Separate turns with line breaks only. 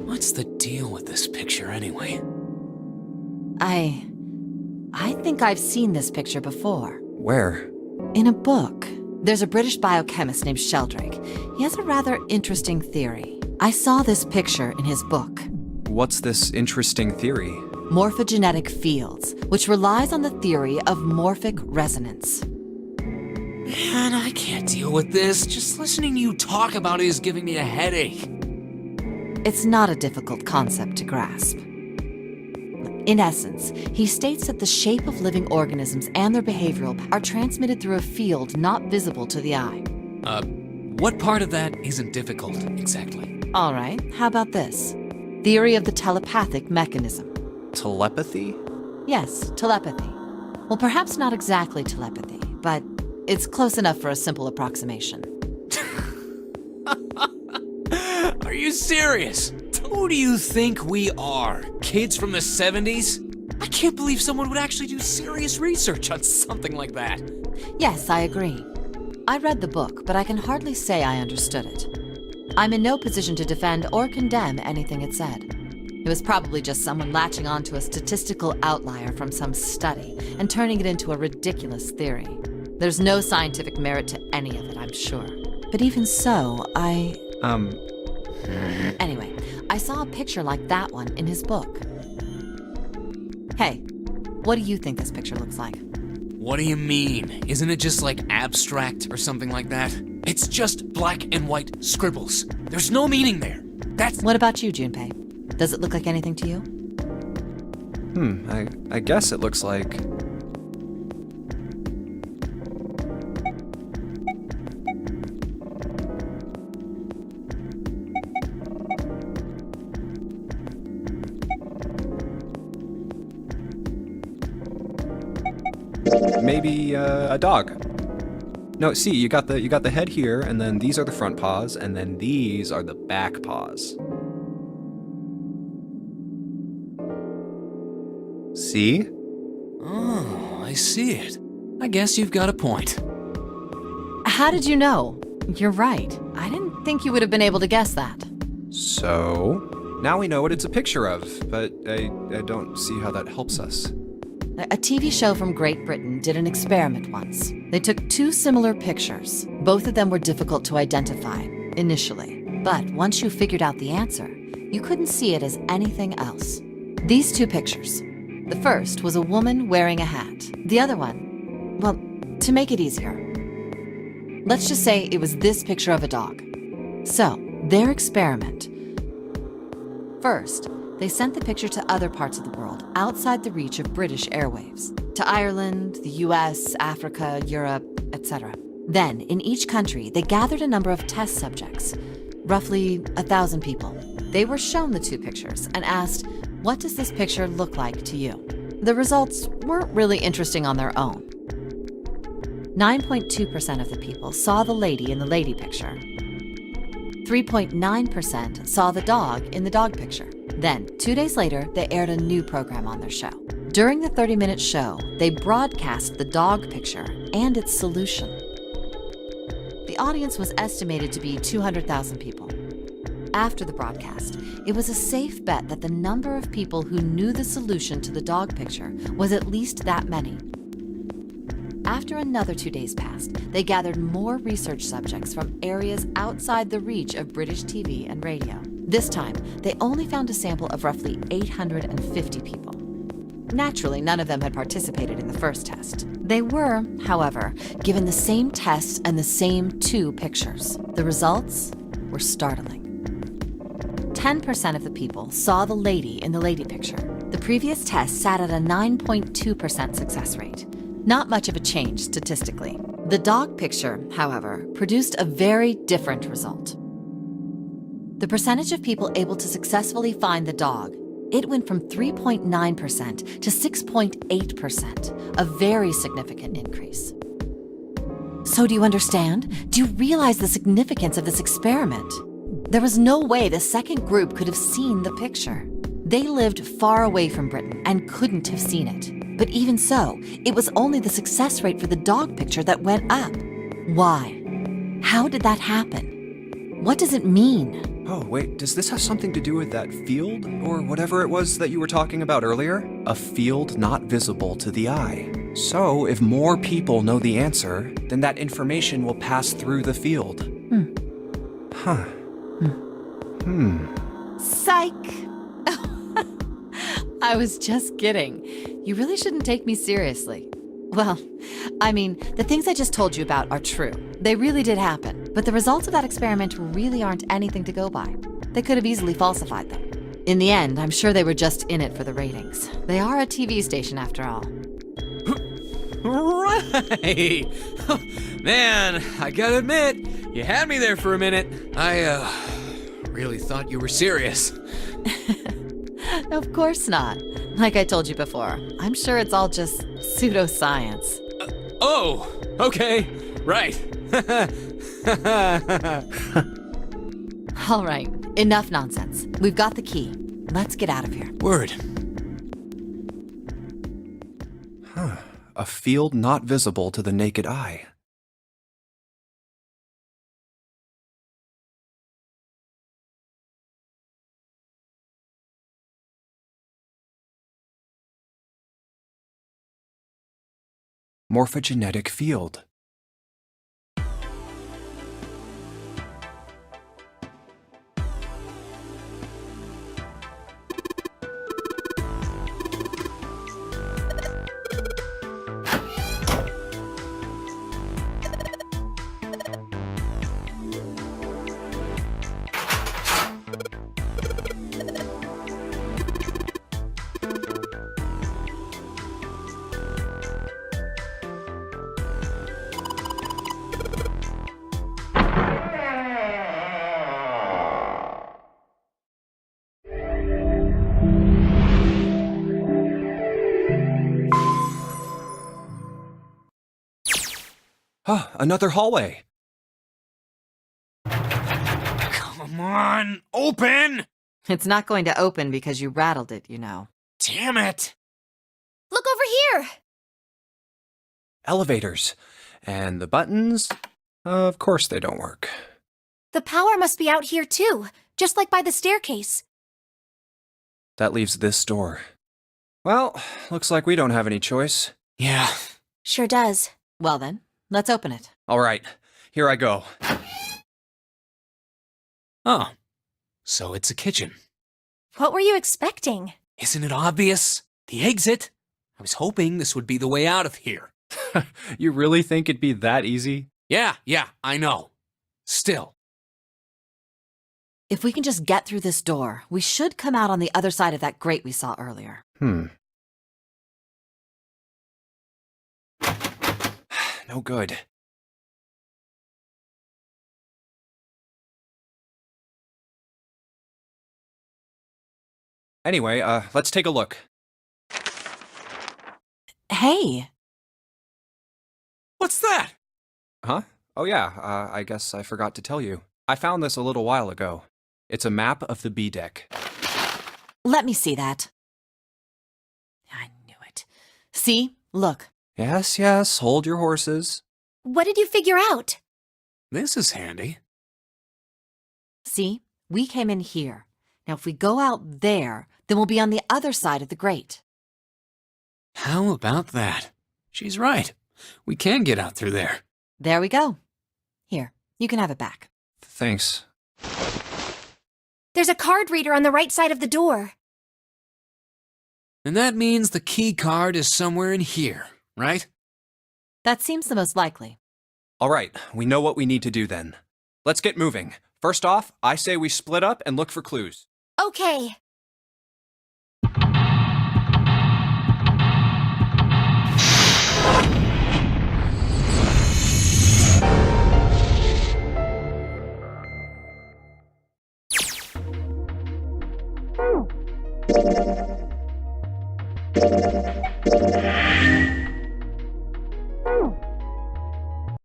What's the deal with this picture anyway?
I think I've seen this picture before.
Where?
In a book. There's a British biochemist named Sheldrake. He has a rather interesting theory. I saw this picture in his book.
What's this interesting theory?
Morphogenetic fields, which relies on the theory of morphic resonance.
Man, I can't deal with this. Just listening to you talk about it is giving me a headache.
It's not a difficult concept to grasp. In essence, he states that the shape of living organisms and their behavioral are transmitted through a field not visible to the eye.
What part of that isn't difficult, exactly?
All right, how about this? Theory of the telepathic mechanism.
Telepathy?
Yes, telepathy. Well, perhaps not exactly telepathy, but it's close enough for a simple approximation.
Are you serious? Who do you think we are? Kids from the 70s? I can't believe someone would actually do serious research on something like that.
Yes, I agree. I read the book, but I can hardly say I understood it. I'm in no position to defend or condemn anything it said. It was probably just someone latching onto a statistical outlier from some study and turning it into a ridiculous theory. There's no scientific merit to any of it, I'm sure. But even so, Anyway, I saw a picture like that one in his book. Hey, what do you think this picture looks like?
What do you mean? Isn't it just like abstract or something like that? It's just black and white scribbles. There's no meaning there. That's...
What about you, Junpei? Does it look like anything to you?
I guess it looks like... maybe a dog. No, see, you got the head here, and then these are the front paws, and then these are the back paws. See?
Oh, I see it. I guess you've got a point.
How did you know? You're right. I didn't think you would have been able to guess that.
So, now we know what it's a picture of, but I don't see how that helps us.
A TV show from Great Britain did an experiment once. They took two similar pictures. Both of them were difficult to identify, initially. But once you figured out the answer, you couldn't see it as anything else. These two pictures. The first was a woman wearing a hat. The other one, well, to make it easier, let's just say it was this picture of a dog. So, their experiment. First, they sent the picture to other parts of the world outside the reach of British airwaves, to Ireland, the US, Africa, Europe, etc. Then, in each country, they gathered a number of test subjects, roughly 1,000 people. They were shown the two pictures and asked, what does this picture look like to you? The results weren't really interesting on their own. 9.2% of the people saw the lady in the lady picture. 3.9% saw the dog in the dog picture. Then, 2 days later, they aired a new program on their show. During the 30-minute show, they broadcast the dog picture and its solution. The audience was estimated to be 200,000 people. After the broadcast, it was a safe bet that the number of people who knew the solution to the dog picture was at least that many. After another 2 days passed, they gathered more research subjects from areas outside the reach of British TV and radio. This time, they only found a sample of roughly 850 people. Naturally, none of them had participated in the first test. They were, however, given the same test and the same two pictures. The results were startling. 10% of the people saw the lady in the lady picture. The previous test sat at a 9.2% success rate. Not much of a change statistically. The dog picture, however, produced a very different result. The percentage of people able to successfully find the dog, it went from 3.9% to 6.8%, a very significant increase. So do you understand? Do you realize the significance of this experiment? There was no way the second group could have seen the picture. They lived far away from Britain and couldn't have seen it. But even so, it was only the success rate for the dog picture that went up. Why? How did that happen? What does it mean?
Oh, wait, does this have something to do with that field, or whatever it was that you were talking about earlier? A field not visible to the eye. So, if more people know the answer, then that information will pass through the field. Huh.
Psych! I was just kidding. You really shouldn't take me seriously. Well, I mean, the things I just told you about are true. They really did happen. But the results of that experiment really aren't anything to go by. They could have easily falsified them. In the end, I'm sure they were just in it for the ratings. They are a TV station after all.
Right! Man, I gotta admit, you had me there for a minute. I, really thought you were serious.
Of course not. Like I told you before, I'm sure it's all just pseudoscience.
Oh, okay, right.
All right, enough nonsense. We've got the key. Let's get out of here.
Word.
A field not visible to the naked eye. Morphogenetic field. Ah, another hallway.
Come on, open!
It's not going to open because you rattled it, you know.
Damn it!
Look over here!
Elevators. And the buttons? Of course they don't work.
The power must be out here too, just like by the staircase.
That leaves this door. Well, looks like we don't have any choice.
Yeah.
Sure does.
Well then, let's open it.
All right, here I go.
Oh, so it's a kitchen.
What were you expecting?
Isn't it obvious? The exit? I was hoping this would be the way out of here.
You really think it'd be that easy?
Yeah, I know. Still.
If we can just get through this door, we should come out on the other side of that grate we saw earlier.
No good. Anyway, let's take a look.
Hey!
What's that?
Huh? Oh yeah, I guess I forgot to tell you. I found this a little while ago. It's a map of the B deck.
Let me see that. I knew it. See? Look.
Yes, hold your horses.
What did you figure out?
This is handy.
See? We came in here. Now if we go out there, then we'll be on the other side of the grate.
How about that? She's right. We can get out through there.
There we go. Here, you can have it back.
Thanks.
There's a card reader on the right side of the door.
And that means the key card is somewhere in here, right?
That seems the most likely.
All right, we know what we need to do then. Let's get moving. First off, I say we split up and look for clues.
Okay.